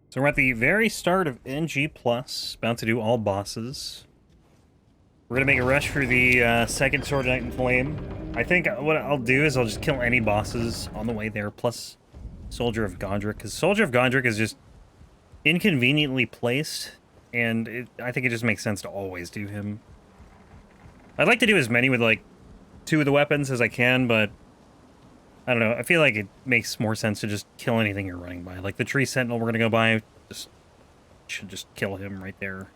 So we're at the very start of NG+, about to do all bosses. We're gonna make a rush for the second Sword Knight and Flame. I think what I'll do is I'll just kill any bosses on the way there, plus Soldier of Godrick, because Soldier of Godrick is just inconveniently placed, and I think it just makes sense to always do him. I'd like to do as many with, like, 2 of the weapons as I can, but I don't know. I feel like it makes more sense to just kill anything you're running by. Like the Tree Sentinel we're gonna go by, should just kill him right there.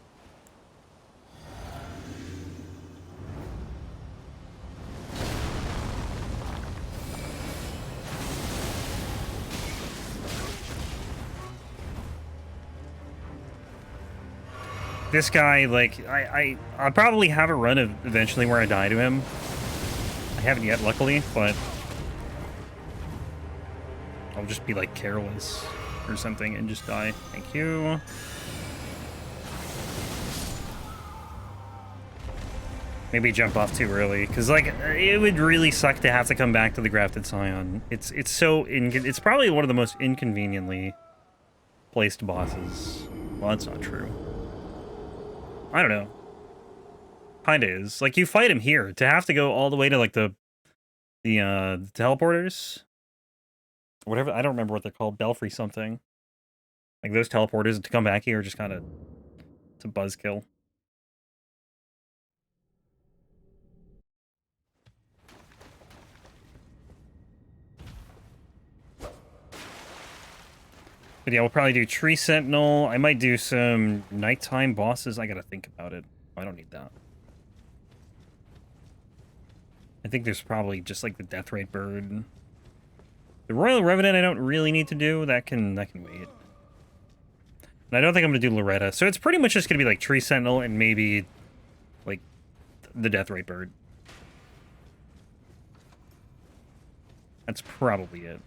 This guy, like, I'll probably have a run of eventually where I die to him. I haven't yet, luckily, but I'll just be, like, careless or something and just die. Thank you. Maybe jump off too early, because, like, it would really suck to have to come back to the Grafted Scion. It's probably one of the most inconveniently placed bosses. Well, that's not true. I don't know. Kinda is. Like, you fight him here. To have to go all the way to, like, the teleporters? Whatever, I don't remember what they're called. Belfry something. Like, those teleporters to come back here are just kind of... It's a buzzkill. But yeah, we'll probably do Tree Sentinel. I might do some nighttime bosses. I gotta think about it. I don't need that. I think there's probably just like the Deathrite Bird. The Royal Revenant I don't really need to do. That can wait. And I don't think I'm gonna do Loretta. So it's pretty much just gonna be like Tree Sentinel and maybe like the Deathrite Bird. That's probably it.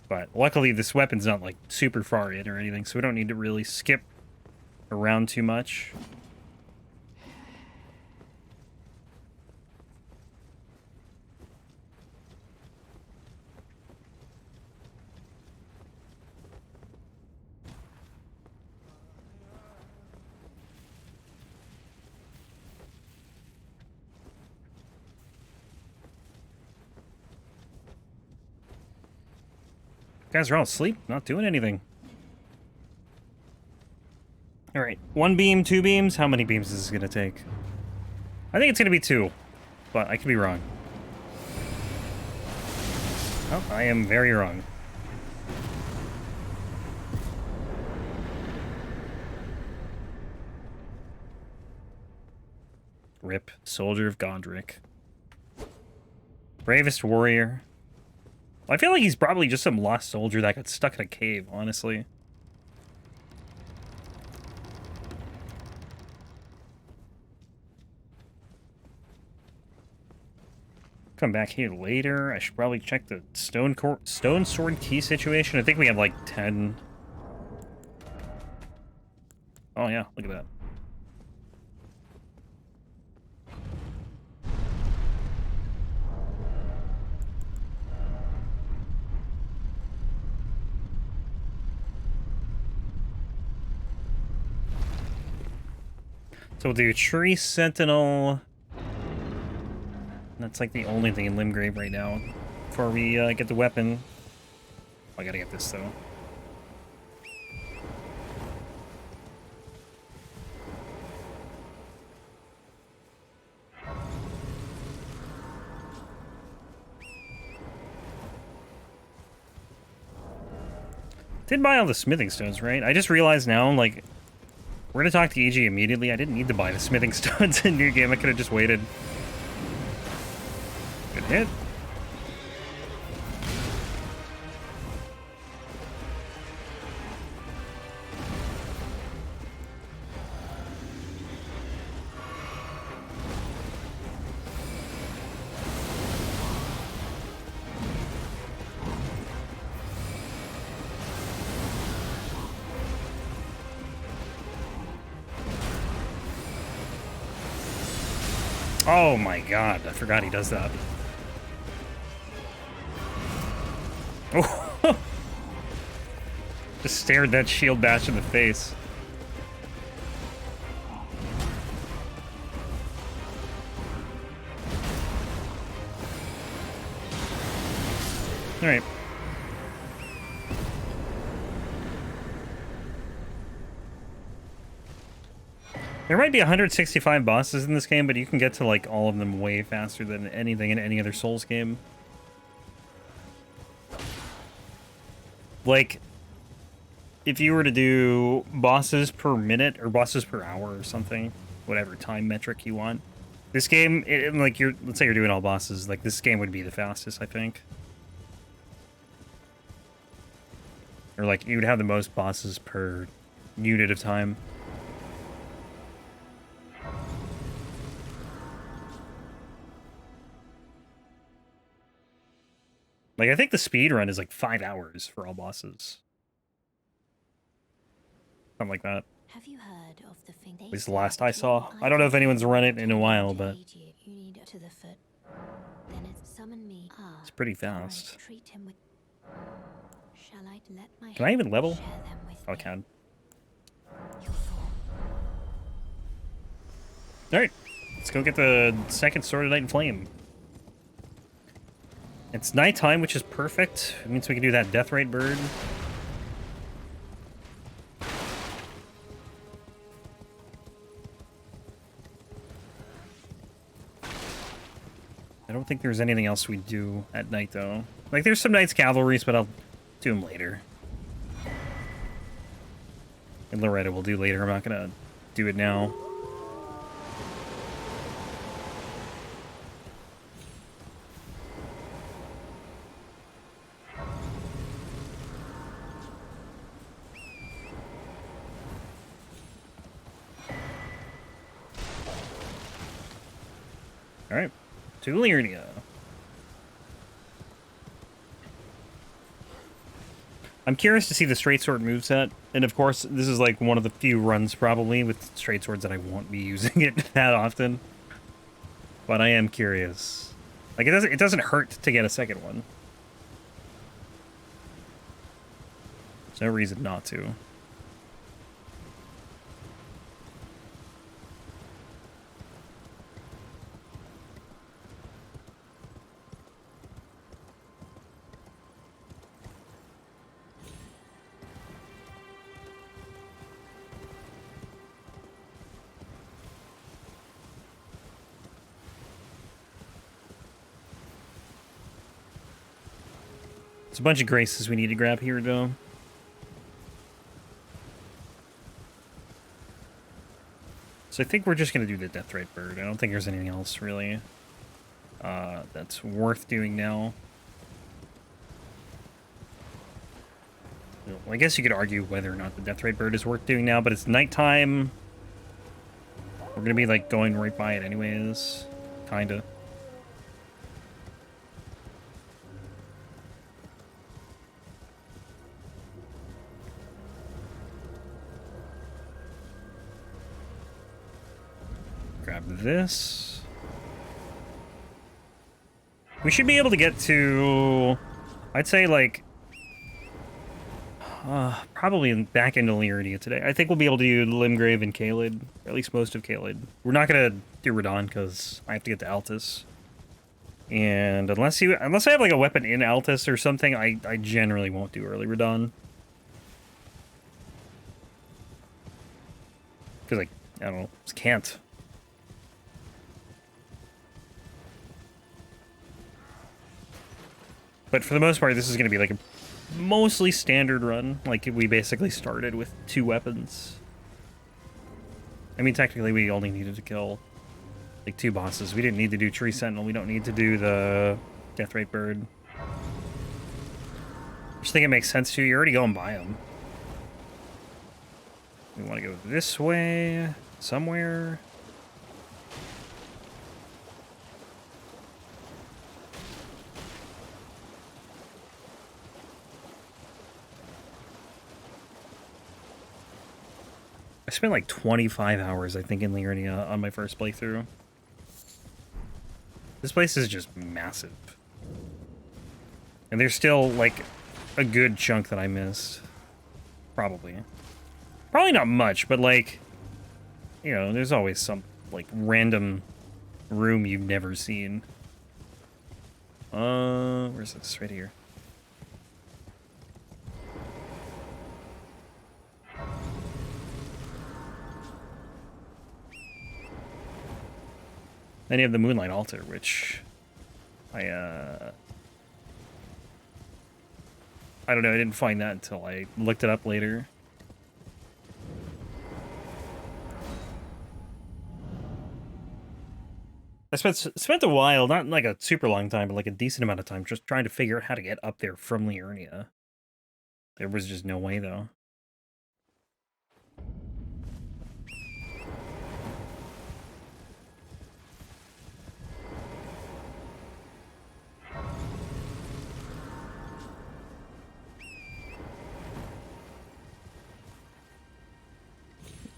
But luckily this weapon's not like super far in or anything, so we don't need to really skip around too much. Guys are all asleep, not doing anything. Alright, 1 beam, 2 beams. How many beams is this gonna take? I think it's gonna be 2, but I could be wrong. Oh, I am very wrong. Rip, Soldier of Godrick. Bravest warrior. I feel like he's probably just some lost soldier that got stuck in a cave, honestly. Come back here later. I should probably check the stone sword key situation. I think we have like 10. Oh yeah, look at that. So we'll do Tree Sentinel. That's like the only thing in Limgrave right now. Before we get the weapon. Oh, I gotta get this though. Did buy all the smithing stones, right? I just realized now, like, we're gonna talk to EG immediately. I didn't need to buy the smithing stones in New Game. I could have just waited. Good hit. Oh my god, I forgot he does that. Oh! Just stared that shield bash in the face. Alright. There might be 165 bosses in this game, but you can get to, like, all of them way faster than anything in any other Souls game. Like, if you were to do bosses per minute or bosses per hour or something, whatever time metric you want, this game, like, let's say you're doing all bosses, like, this game would be the fastest, I think. Or, like, you would have the most bosses per unit of time. Like, I think the speed run is like 5 hours for all bosses. Something like that. Have you heard of the thing? At least the last I saw. I don't know if anyone's run it in a while, but it's pretty fast. Can I even level? Oh, I can. Alright, let's go get the second Sword of Night and Flame. It's nighttime, which is perfect. It means we can do that Death Rite bird. I don't think there's anything else we do at night, though. Like, there's some Knights Cavalries, but I'll do them later. And Loretta will do later. I'm not gonna do it now. Alright, to Liurnia. I'm curious to see the straight sword moveset, and of course, this is like one of the few runs probably with straight swords that I won't be using it that often. But I am curious. Like, it doesn't hurt to get a second one. There's no reason not to. There's a bunch of graces we need to grab here, though. So I think we're just going to do the Death Rite bird. I don't think there's anything else, really, that's worth doing now. Well, I guess you could argue whether or not the Death Rite bird is worth doing now, but it's nighttime. We're going to be, like, going right by it anyways. Kinda. Grab this. We should be able to get to, I'd say, like, probably back into Liurnia today. I think we'll be able to do Limgrave and Caelid, or at least most of Caelid. We're not gonna do Radon because I have to get to Altus. And unless I have like a weapon in Altus or something, I generally won't do early Radon. Because I don't know, just can't. But for the most part, this is going to be like a mostly standard run. Like, we basically started with 2 weapons. I mean, technically, we only needed to kill, like, 2 bosses. We didn't need to do Tree Sentinel. We don't need to do the Death Rite bird. I just think it makes sense to. You're already going by them. We want to go this way, somewhere. I spent like 25 hours, I think, in Liurnia on my first playthrough. This place is just massive. And there's still, like, a good chunk that I missed. Probably. Probably not much, but like, you know, there's always some like random room you've never seen. Where's this? Right here. Then you have the Moonlight Altar, which I don't know, I didn't find that until I looked it up later. I spent a while, not like a super long time, but like a decent amount of time just trying to figure out how to get up there from Liurnia. There was just no way, though.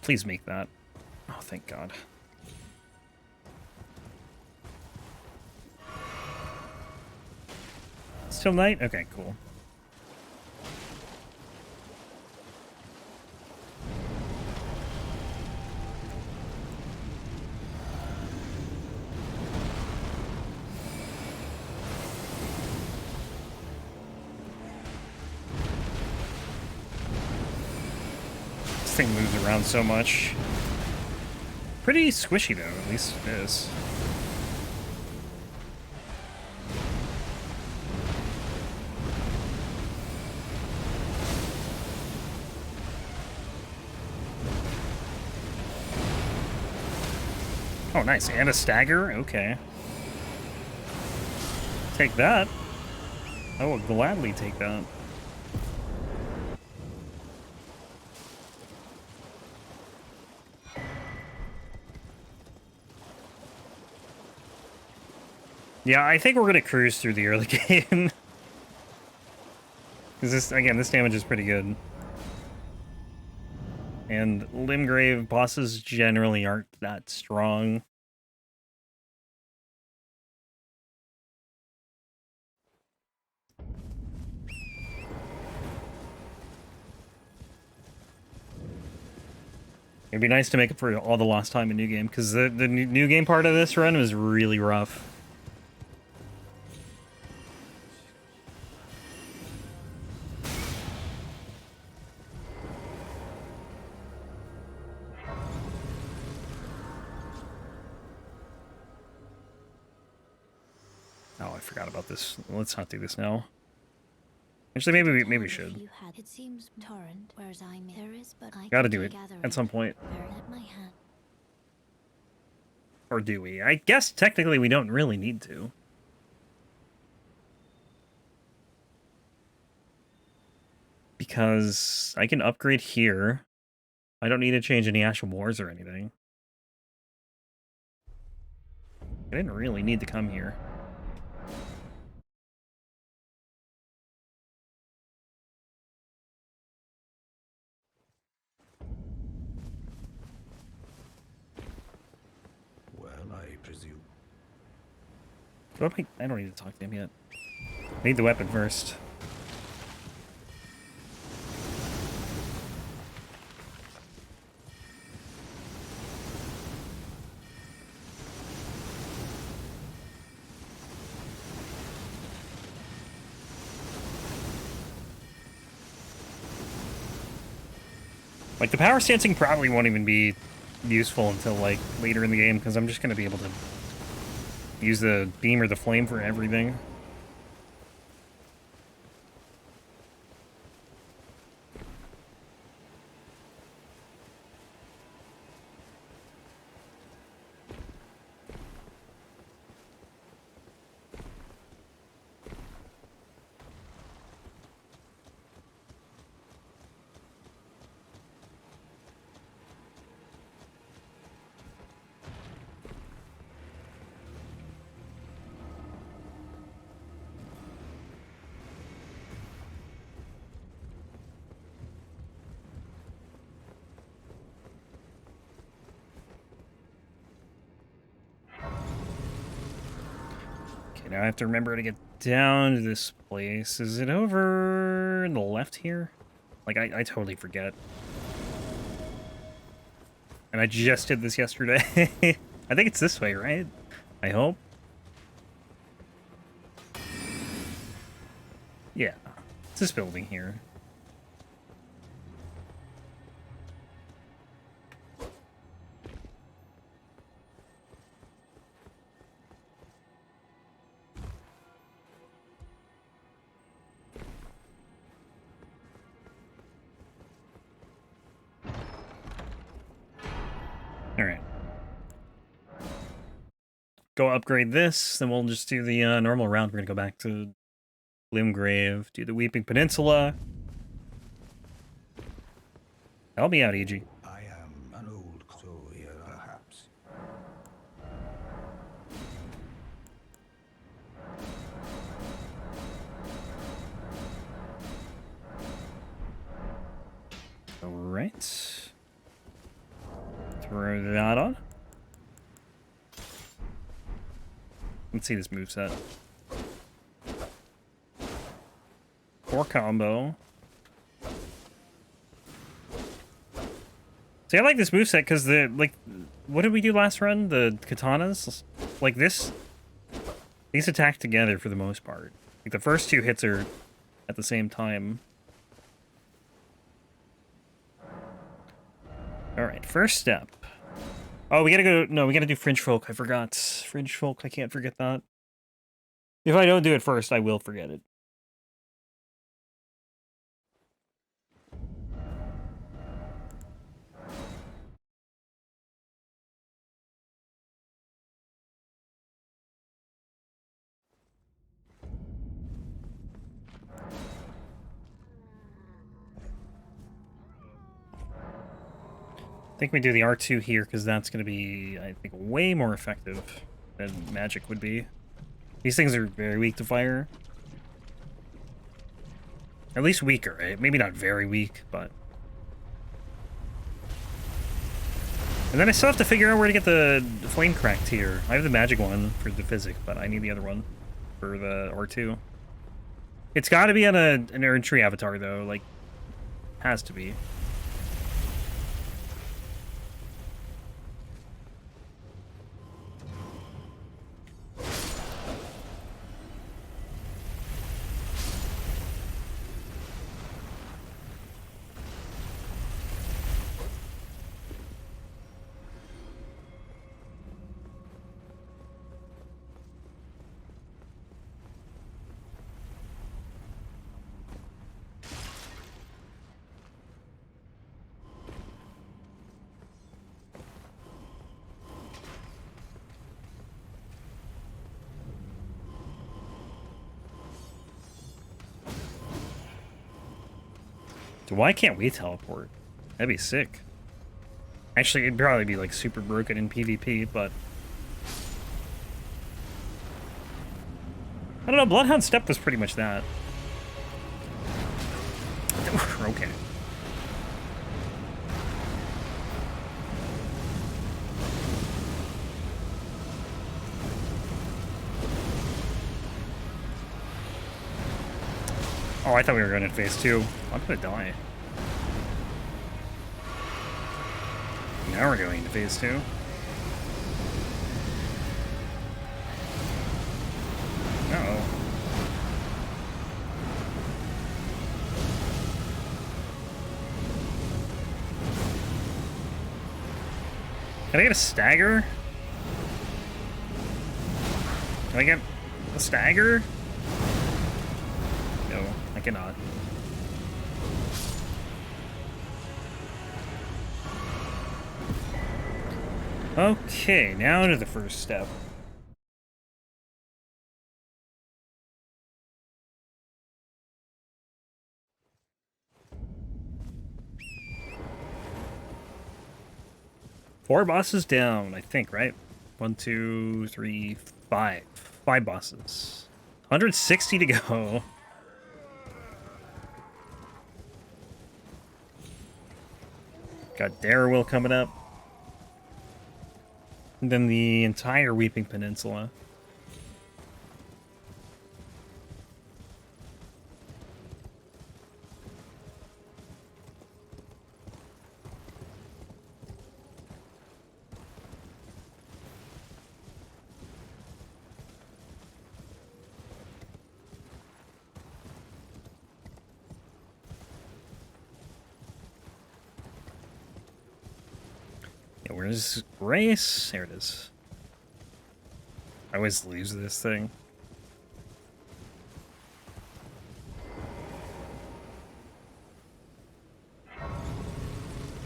Please make that. Oh, thank God. Still night? Okay, cool. This thing moves around so much. Pretty squishy, though, at least it is. Oh, nice. And a stagger? Okay. Take that. I will gladly take that. Yeah, I think we're going to cruise through the early game. Because this, again, this damage is pretty good. And Limgrave bosses generally aren't that strong. It'd be nice to make up for all the lost time in New Game, because the New Game part of this run was really rough. Oh, I forgot about this. Let's not do this now. Actually, maybe we should. It seems torrent, whereas there is, but I Gotta do it at some point. At my hand. Or do we? I guess technically we don't really need to. Because I can upgrade here. I don't need to change any Ash of Wars or anything. I didn't really need to come here. Well, I presume. I don't need to talk to him yet. I need the weapon first. Like, the power stancing probably won't even be useful until, like, later in the game, because I'm just going to be able to use the beam or the flame for everything. Now I have to remember to get down to this place. Is it over on the left here? Like, I totally forget. And I just did this yesterday. I think it's this way, right? I hope. Yeah. It's this building here. Alright. Go upgrade this, then we'll just do the normal round. We're gonna go back to Limgrave, do the Weeping Peninsula. Help me out, EG. I am an old soul here, perhaps. Alright. Throw that on. Let's see this moveset. 4 combo. See, I like this moveset because the, like, what did we do last run? The katanas? Like this, these attack together for the most part. Like the first 2 hits are at the same time. Alright, first step. Oh, we gotta go, no, we gotta do Fringefolk. I forgot. Fringefolk, I can't forget that. If I don't do it first, I will forget it. I think we do the R2 here because that's going to be, I think, way more effective than magic would be. These things are very weak to fire. At least weaker, right? Maybe not very weak, but... And then I still have to figure out where to get the flame cracked here. I have the magic one for the physic, but I need the other one for the R2. It's got to be on an Erdtree avatar, though. Like, has to be. Why can't we teleport? That'd be sick. Actually, it'd probably be like super broken in PvP, but... I don't know, Bloodhound step was pretty much that. Okay. Oh, I thought we were going to phase 2. I'm gonna die. Now we're going to phase 2. Uh-oh. Can I get a stagger? Can I get a stagger? No, I cannot. Okay, now to the first step. Four bosses down, I think, right? 1, 2, 3, 5. 5 bosses. 160 to go. Got Darriwil coming up. And then the entire Weeping Peninsula. Yeah, where's Grace? There it is. I always lose this thing.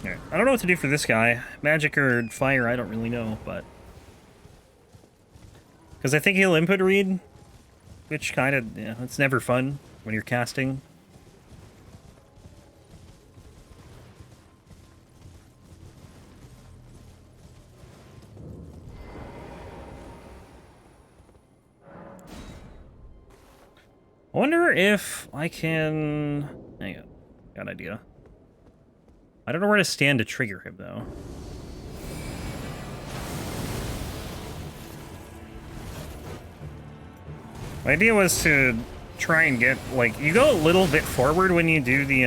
Alright, I don't know what to do for this guy. Magic or fire, I don't really know, but... Because I think he'll input read, which kind of, yeah, it's never fun when you're casting. I wonder if I can... Hang on, got an idea. I don't know where to stand to trigger him, though. My idea was to try and get, like, you go a little bit forward when you do the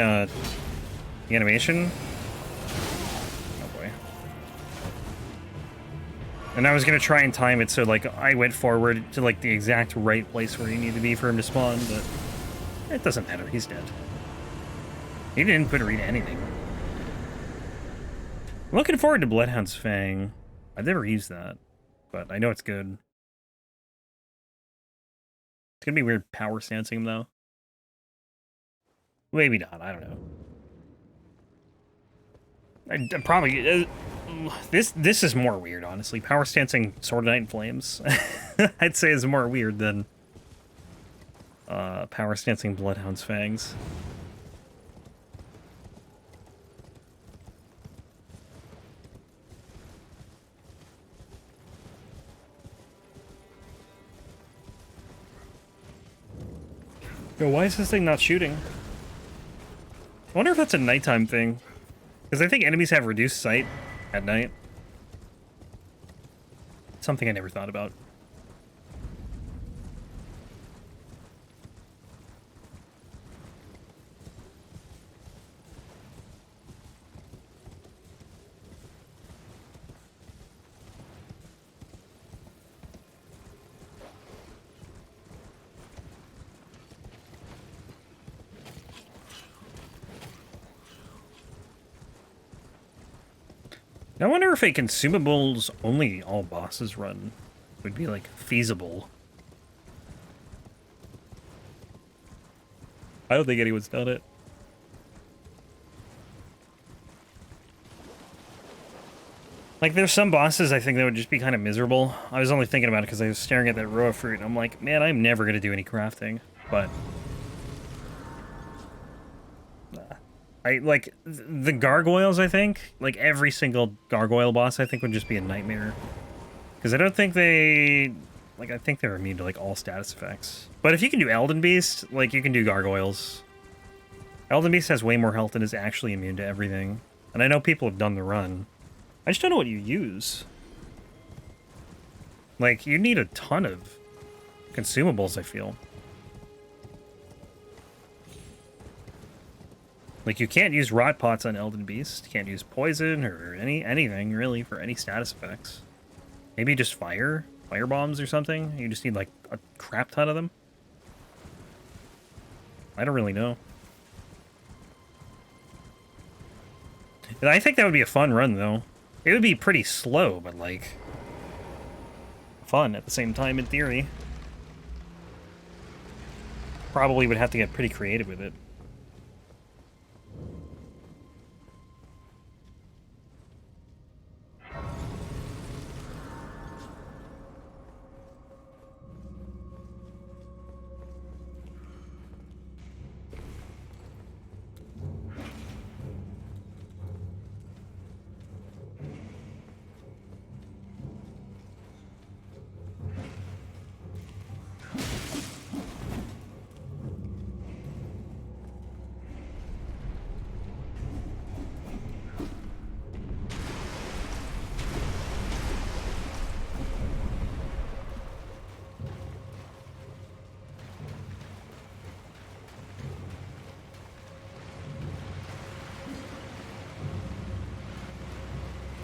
animation. Oh boy. And I was gonna try and time it so, like, I went forward to, like, the exact right place where you need to be for him to spawn, but it doesn't matter, he's dead. He didn't put read anything. I'm looking forward to Bloodhound's Fang. I've never used that, but I know it's good. It's gonna be weird power stancing him, though. Maybe not, I don't know. I probably... This is more weird, honestly. Power stancing Sword Knight in Flames, I'd say is more weird than power stancing Bloodhound's Fangs. Yo, why is this thing not shooting? I wonder if that's a nighttime thing. Because I think enemies have reduced sight at night. Something I never thought about. I wonder if a consumables only all bosses run would be, like, feasible. I don't think anyone's done it. Like, there's some bosses I think that would just be kind of miserable. I was only thinking about it because I was staring at that row of fruit, and I'm like, man, I'm never going to do any crafting. But... I like the gargoyles, I think. Like, every single gargoyle boss, I think, would just be a nightmare. Because I don't think they... Like, I think they're immune to, like, all status effects. But if you can do Elden Beast, like, you can do gargoyles. Elden Beast has way more health and is actually immune to everything. And I know people have done the run. I just don't know what you use. Like, you need a ton of consumables, I feel. Like, you can't use rot pots on Elden Beast. You can't use poison or anything, really, for any status effects. Maybe just fire bombs or something. You just need, like, a crap ton of them. I don't really know. And I think that would be a fun run, though. It would be pretty slow, but, like, fun at the same time, in theory. Probably would have to get pretty creative with it.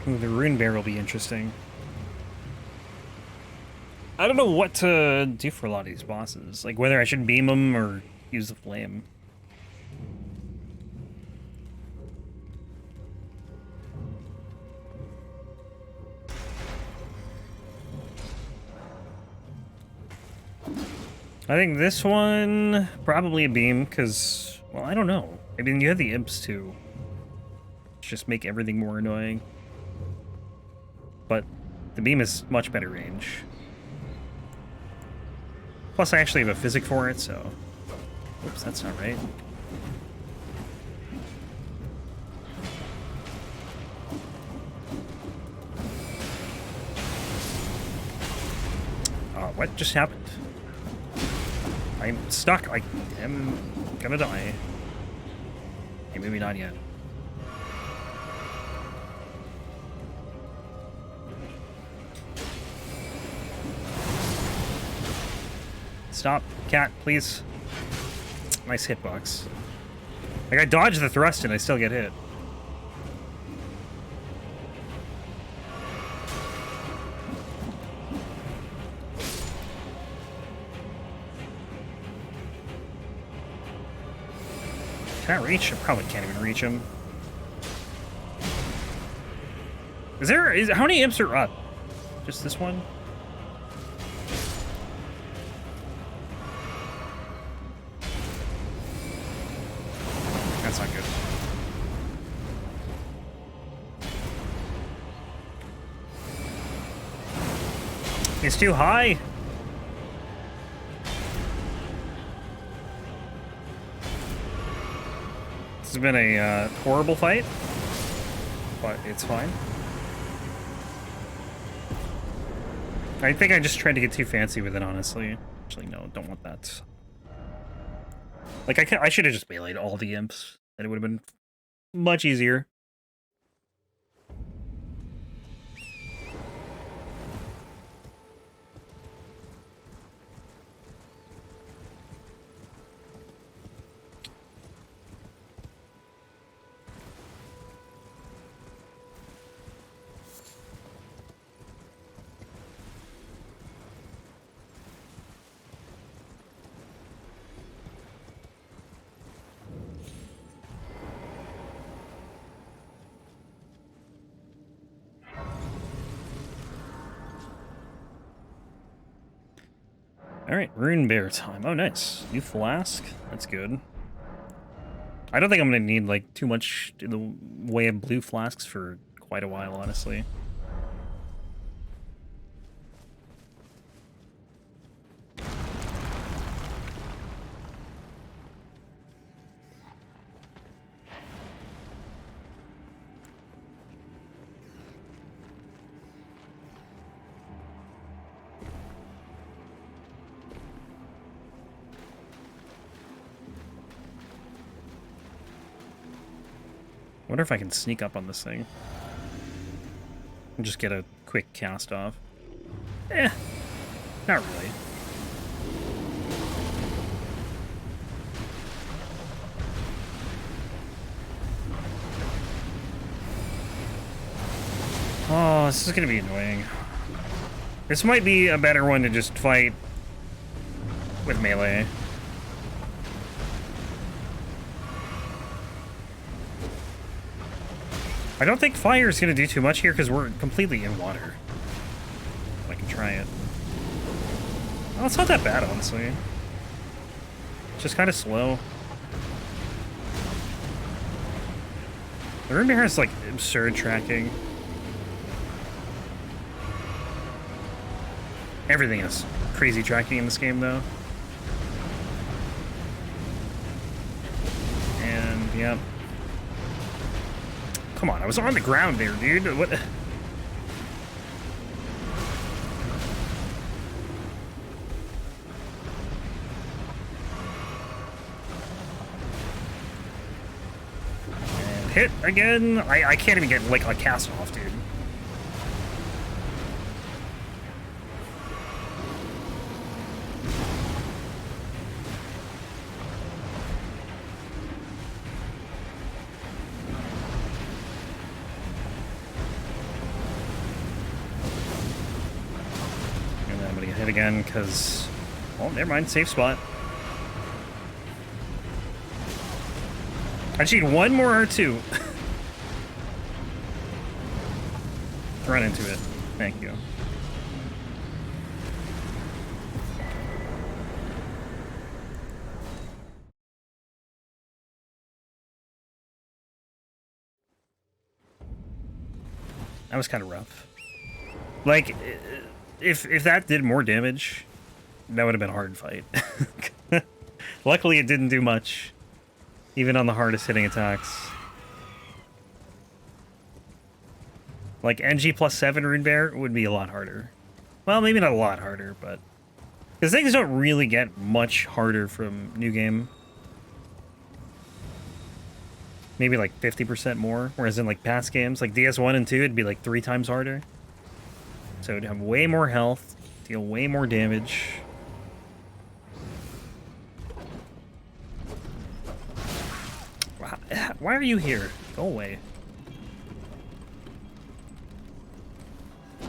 Ooh, the Runebear will be interesting. I don't know what to do for a lot of these bosses. Like, whether I should beam them or use the flame. I think this one, probably a beam, because, well, I don't know. I mean, you have the imps, too. Just make everything more annoying. But the beam is much better range. Plus, I actually have a physic for it, so... Oops, that's not right. What just happened? I'm stuck. I am gonna die. Okay, maybe not yet. Stop, cat, please. Nice hitbox. Like, I dodged the thrust and I still get hit. Can't reach? I probably can't even reach him. How many imps are up? Just this one? That's not good. It's too high. This has been a horrible fight, but it's fine. I think I just tried to get too fancy with it, honestly. Actually, no, don't want that. Like, I should have just meleeed all the imps, and it would have been much easier. Alright, Runebear time. Oh, nice. New flask. That's good. I don't think I'm going to need, like, too much in the way of blue flasks for quite a while, honestly. Wonder if I can sneak up on this thing and just get a quick cast off. Eh, not really. Oh, this is gonna be annoying. This might be a better one to just fight with melee. I don't think fire is going to do too much here because we're completely in water. I can try it. Well, it's not that bad, honestly. It's just kind of slow. The Runebear has, like, absurd tracking. Everything has crazy tracking in this game, though. And, yeah. Come on, I was on the ground there, dude. What? And hit again. I can't even get, like, a cast off, dude. Again, because, well, never mind, safe spot. I just need one more R2. Run into it. Thank you. That was kind of rough. Like, if that did more damage, that would have been a hard fight. Luckily, it didn't do much, even on the hardest hitting attacks. Like, NG plus 7 Runebear would be a lot harder. Well, maybe not a lot harder, but... Because things don't really get much harder from New Game. Maybe like 50% more, whereas in like past games, like DS1 and 2, it'd be like 3 times harder. So it'd have way more health, deal way more damage. Why are you here? Go away. I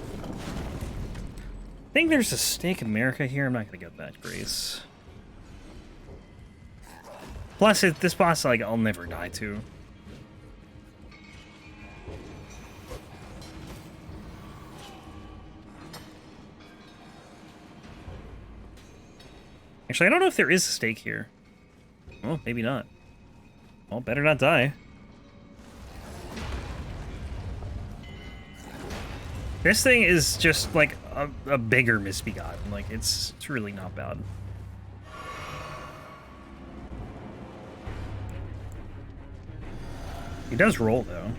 think there's a Stake America here. I'm not gonna get that, Grace. Plus, this boss, like, I'll never die to. Actually, I don't know if there is a stake here. Well, maybe not. Well, better not die. This thing is just like a bigger Misbegotten. Like, it's really not bad. He does roll, though.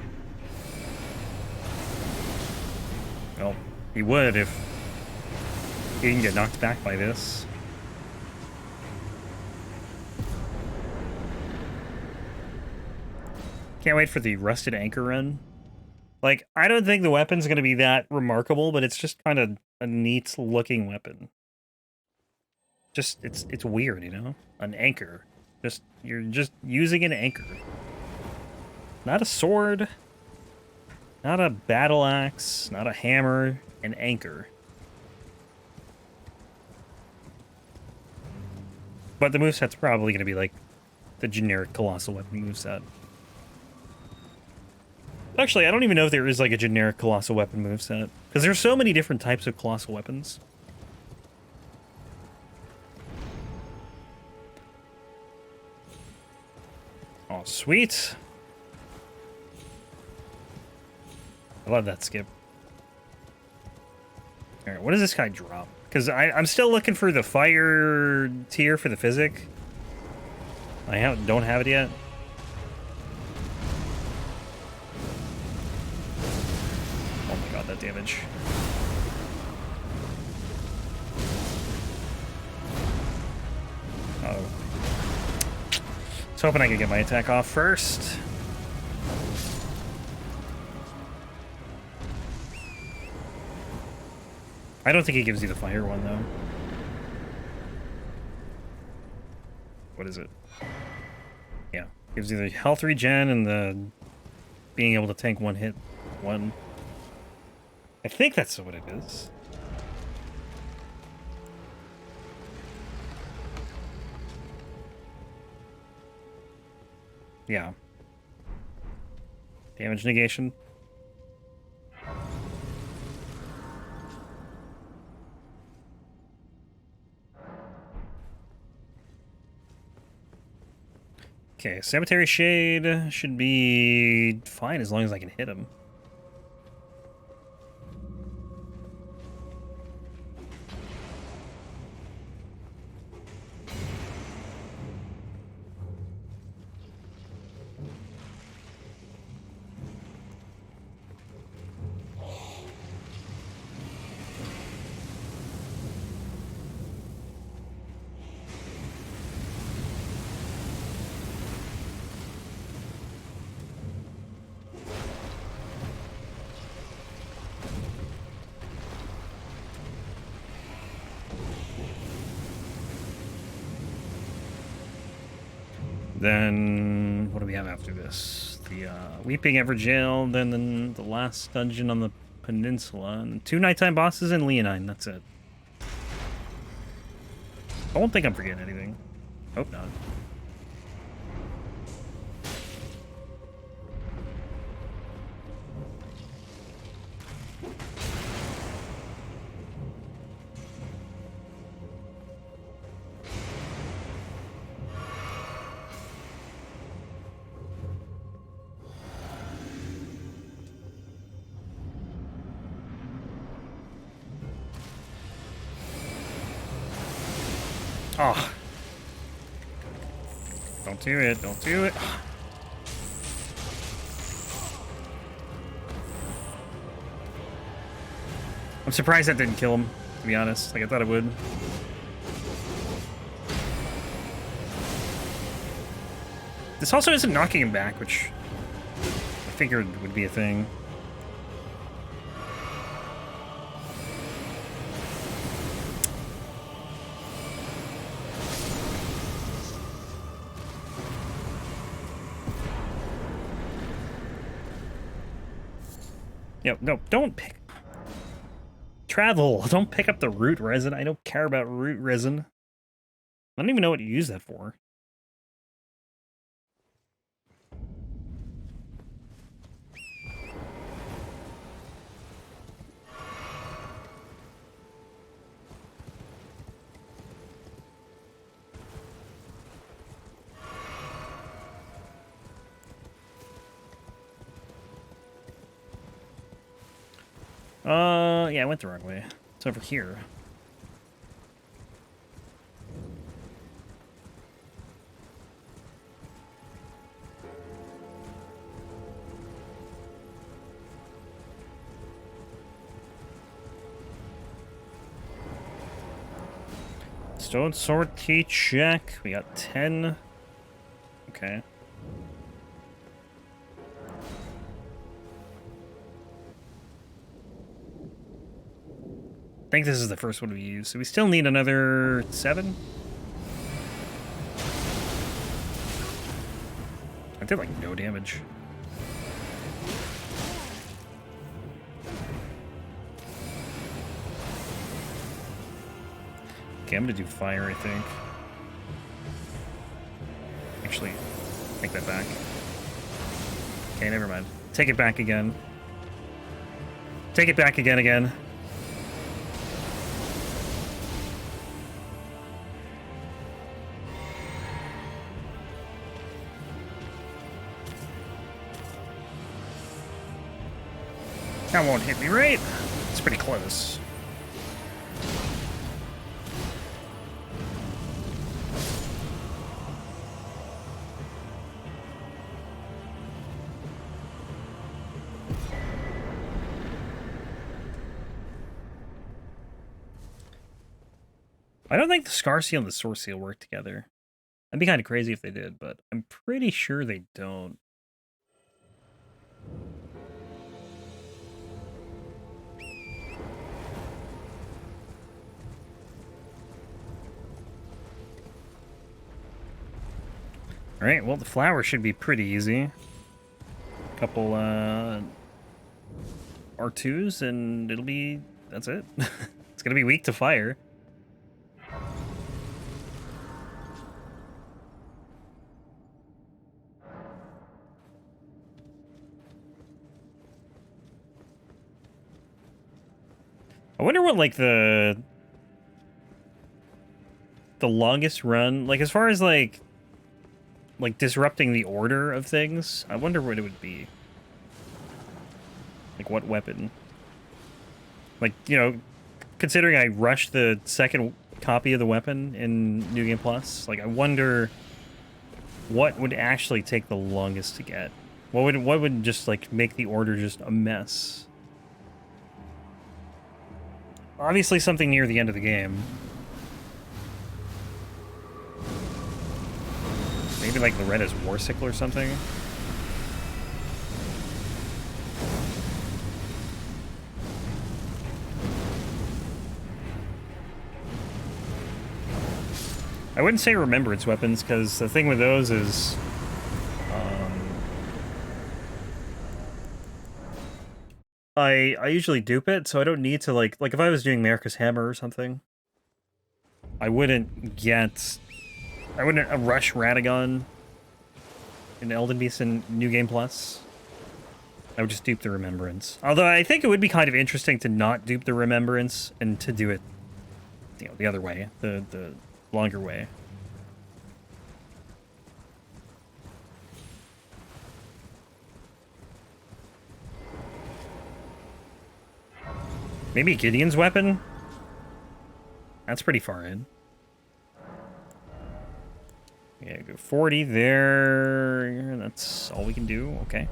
Well, he would if he didn't get knocked back by this. Can't wait for the Rusted Anchor run. Like, I don't think the weapon's going to be that remarkable, but it's just kind of a neat looking weapon. Just, it's weird, you know? An anchor. You're just using an anchor. Not a sword. Not a battle axe. Not a hammer. An anchor. But the moveset's probably going to be like the generic Colossal Weapon moveset. Actually, I don't even know if there is like a generic Colossal Weapon moveset. Because there's so many different types of Colossal Weapons. Oh, sweet. I love that skip. Alright, what does this guy drop? Because I'm still looking for the fire tier for the physic. I don't have it yet. Oh my god, that damage. Uh-oh. I was hoping I could get my attack off first. I don't think he gives you the fire one, though. What is it? Yeah. Gives you the health regen and the being able to tank one hit. One. I think that's what it is. Yeah. Damage negation. Okay, Cemetery Shade should be fine as long as I can hit him. Then, what do we have after this? The Weeping Evergaol, then the last dungeon on the Peninsula, and 2 nighttime bosses in Leonine, that's it. I don't think I'm forgetting anything. Hope not. Oh. Don't do it. Don't do it. I'm surprised that didn't kill him, to be honest. Like, I thought it would. This also isn't knocking him back, which I figured would be a thing. Yo, no, don't pick... Travel! Don't pick up the root resin. I don't care about root resin. I don't even know what you use that for. Yeah, I went the wrong way. It's over here. Stone sword key check. We got 10. Okay. I think this is the first one we use, so we still need another 7? I did like no damage. Okay, I'm gonna do fire, I think. Actually, take that back. Okay, never mind. Take it back again. Take it back again. That won't hit me, right? It's pretty close. I don't think the Scar Seal and the Source Seal work together. That'd be kind of crazy if they did, but I'm pretty sure they don't. Alright, well, the flower should be pretty easy. Couple, R2s, and it'll be... that's it. It's gonna be weak to fire. I wonder what, like, the longest run... like, as far as, like, disrupting the order of things, I wonder what it would be. Like, what weapon? Like, you know, considering I rushed the second copy of the weapon in New Game Plus, like, I wonder what would actually take the longest to get. What would just, like, make the order just a mess? Obviously something near the end of the game. Maybe like Loretta's War Sickle or something. I wouldn't say Remembrance weapons, because the thing with those is... I usually dupe it, so I don't need to, like if I was doing America's Hammer or something, I wouldn't rush Radagon in Elden Beast in New Game Plus. I would just dupe the Remembrance. Although I think it would be kind of interesting to not dupe the Remembrance and to do it, you know, the other way, the longer way. Maybe Gideon's weapon? That's pretty far in. Okay, go 40 there. That's all we can do. Okay.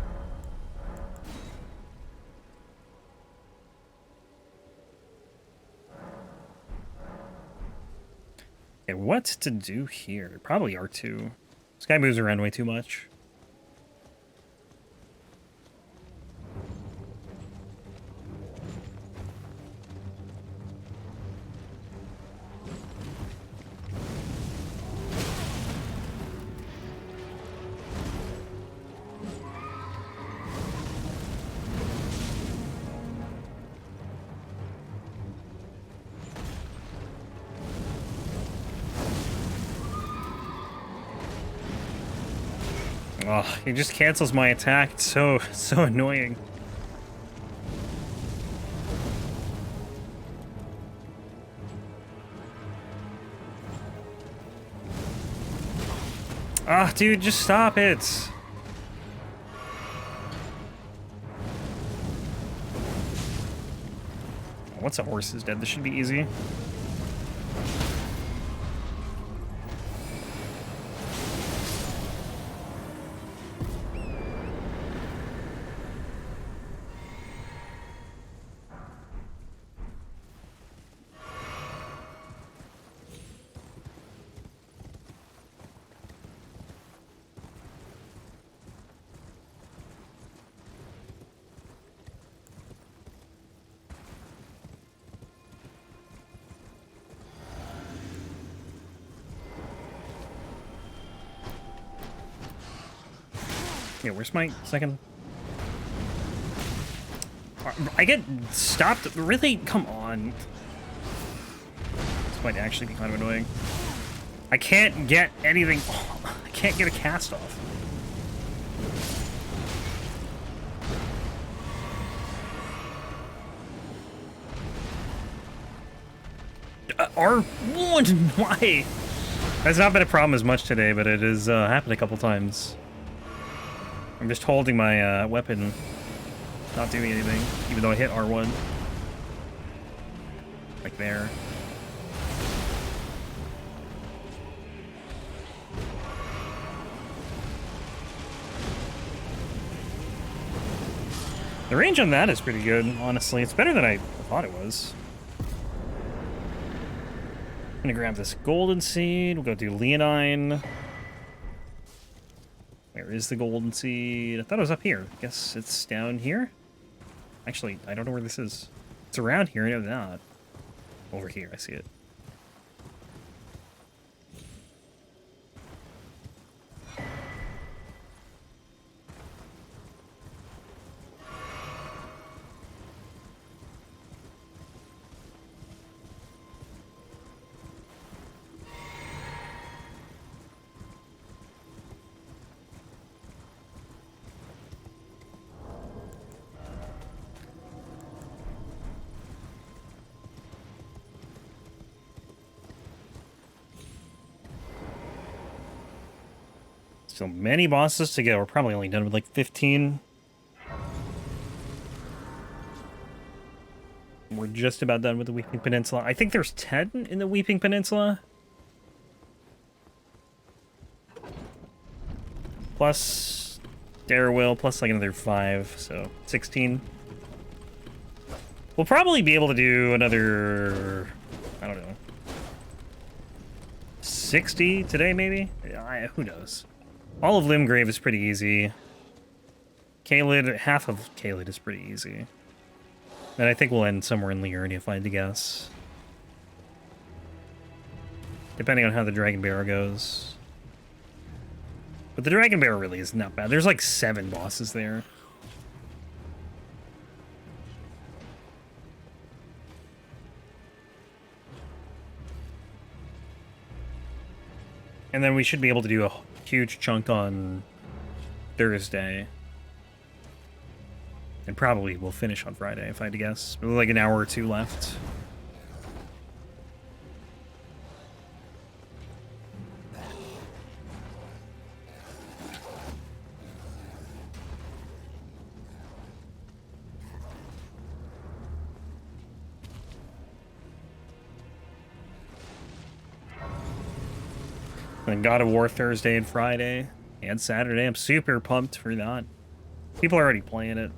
Okay, what to do here? Probably R2. This guy moves around way too much. Oh, he just cancels my attack. It's so annoying. Ah, dude, just stop it. Once a horse is dead, this should be easy. Yeah, where's my second? I get stopped. Really? Come on. This might actually be kind of annoying. I can't get anything. Oh, I can't get a cast off. R1, why? That's not been a problem as much today, but it has happened a couple times. I'm just holding my weapon, not doing anything, even though I hit R1. Like there. The range on that is pretty good, honestly. It's better than I thought it was. I'm gonna grab this golden seed. We'll go do Leonine. Where is the golden seed? I thought it was up here. Guess it's down here? Actually, I don't know where this is. It's around here, I know that. Over here, I see it. So many bosses to go. We're probably only done with like 15. We're just about done with the Weeping Peninsula. I think there's 10 in the Weeping Peninsula. Plus Darriwil, plus like another 5, so 16. We'll probably be able to do another, I don't know, 60 today maybe? Who knows? All of Limgrave is pretty easy. Caelid, half of Caelid is pretty easy. And I think we'll end somewhere in Liurnia if I had to guess. Depending on how the Dragon Bearer goes. But the Dragon Bearer really is not bad. There's like 7 bosses there. And then we should be able to do a huge chunk on Thursday. And probably we'll finish on Friday, if I had to guess. Like an hour or 2 left. And God of War Thursday and Friday and Saturday. I'm super pumped for that. People are already playing it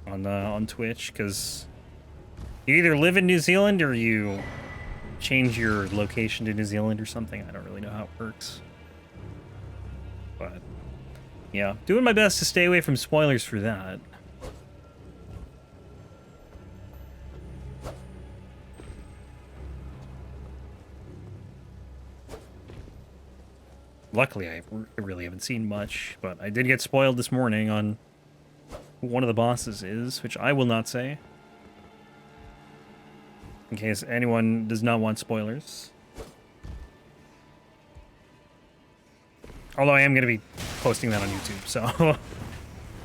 on Twitch because you either live in New Zealand or you change your location to New Zealand or something. I don't really know how it works. But yeah, doing my best to stay away from spoilers for that. Luckily, I really haven't seen much, but I did get spoiled this morning on who one of the bosses is, which I will not say. In case anyone does not want spoilers. Although I am going to be posting that on YouTube, so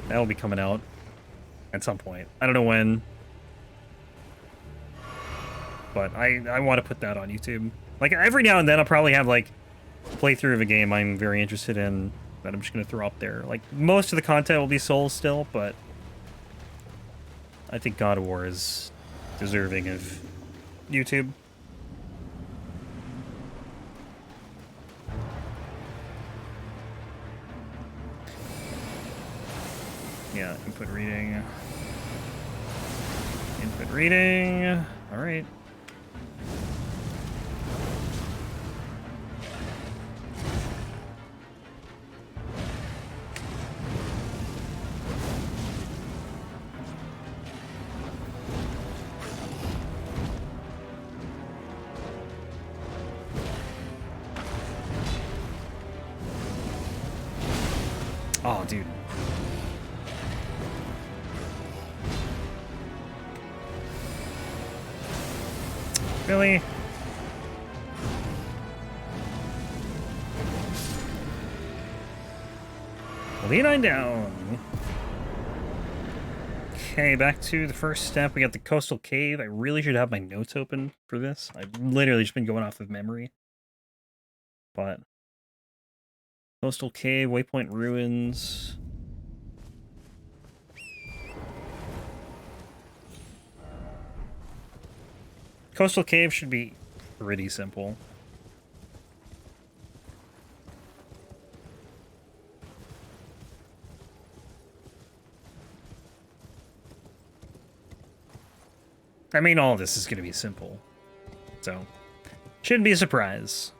that'll be coming out at some point. I don't know when. But I want to put that on YouTube. Like, every now and then I'll probably have, like, a playthrough of a game I'm very interested in that I'm just going to throw up there. Like, most of the content will be Souls still, but I think God of War is deserving of YouTube. Yeah, input reading. Input reading. Alright. Oh, dude. Really? Leonine down. Okay, back to the first step. We got the Coastal Cave. I really should have my notes open for this. I've literally just been going off of memory. But Coastal Cave, Waypoint Ruins. Coastal Cave should be pretty simple. I mean, all of this is going to be simple. So, shouldn't be a surprise.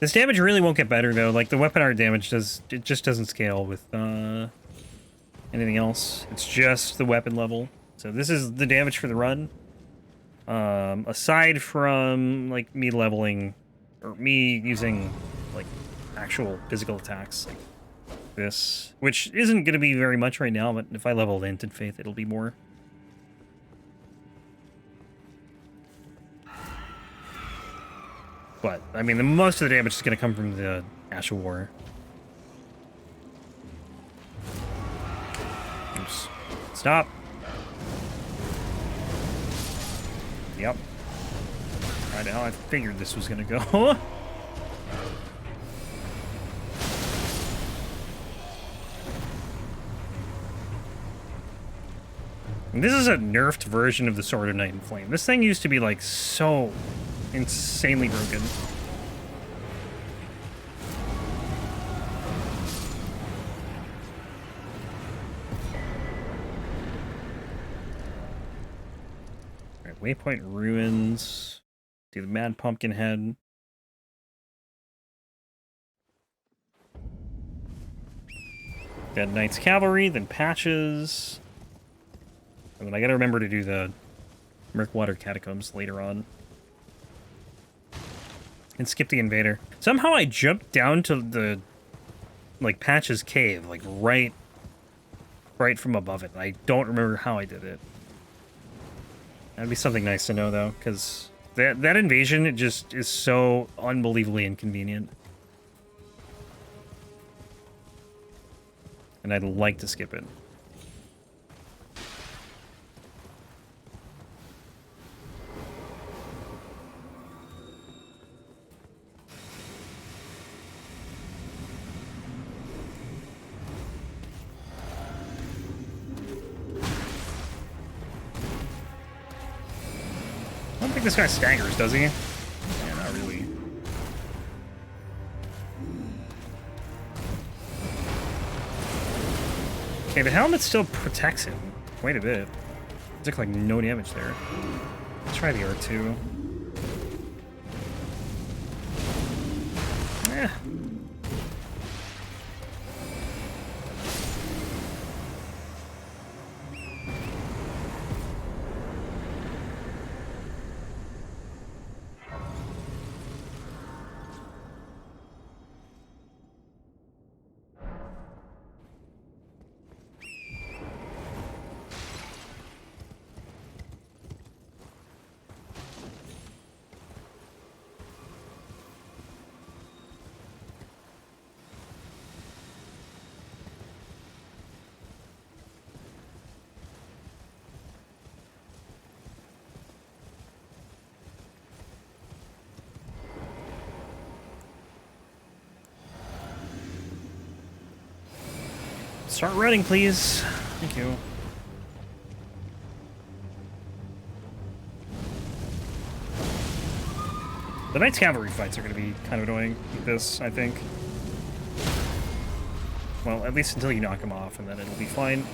This damage really won't get better, though. Like, the weapon art damage just doesn't scale with anything else. It's just the weapon level. So this is the damage for the run. Aside from, like, me leveling, or me using, like, actual physical attacks, like this, which isn't going to be very much right now, but if I level Int and Faith, it'll be more. But, I mean, most of the damage is going to come from the Ash of War. Oops. Stop. Yep. Right now, I figured this was going to go. And this is a nerfed version of the Sword of Night and Flame. This thing used to be, like, so insanely broken. Alright, Waypoint Ruins. Do the Mad Pumpkin Head. Dead Knight's Cavalry, then Patches. And then I gotta remember to do the Murkwater Catacombs later on. And skip the Invader. Somehow I jumped down to the, like, Patches Cave, like, right from above it. I don't remember how I did it. That'd be something nice to know, though, because that invasion, it just is so unbelievably inconvenient. And I'd like to skip it. don't think this guy staggers, does he? Yeah, not really. Okay, the helmet still protects him quite a bit. It took like no damage there. Let's try the R2. Eh. Start running, please. Thank you. The Knight's Cavalry fights are going to be kind of annoying with this, I think. Well, at least until you knock him off, and then it'll be fine.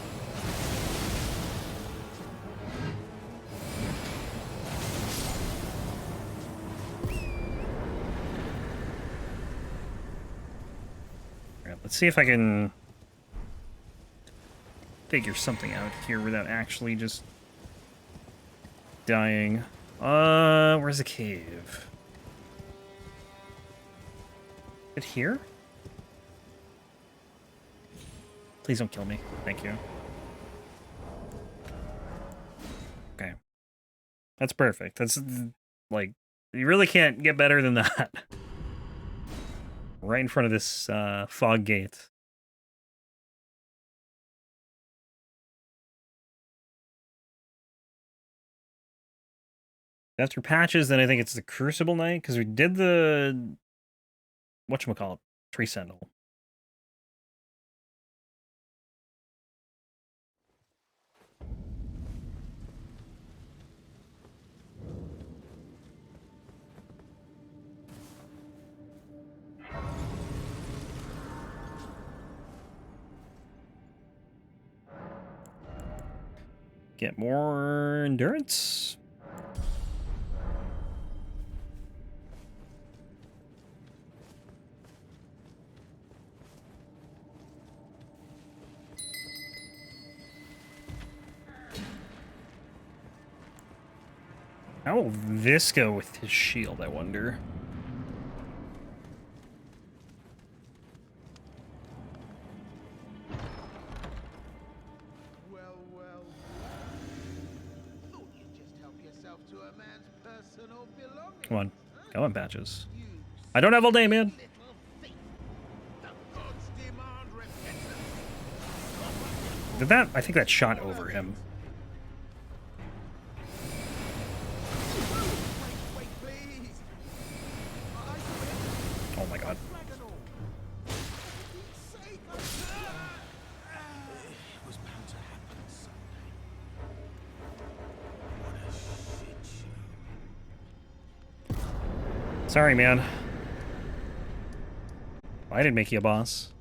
Alright, let's see if I can figure something out here without actually just dying. Where's the cave? Is it here? Please don't kill me. Thank you. Okay. That's perfect. That's, like, you really can't get better than that. Right in front of this, fog gate. After patches, then I think it's the Crucible Knight, because we did the... whatchamacallit? Tree Sentinel. Get more endurance. How will this go with his shield, I wonder? Well, well. Thought you'd just help yourself to a man's personal belongings. Come on. Come on, Patches. I don't have all day, man. Little thief. The gods demand repentance. Did that? I think that shot over him. Wait, please. Oh my god. It was bound to happen someday. What a shit show. Sorry, man. I didn't make you a boss.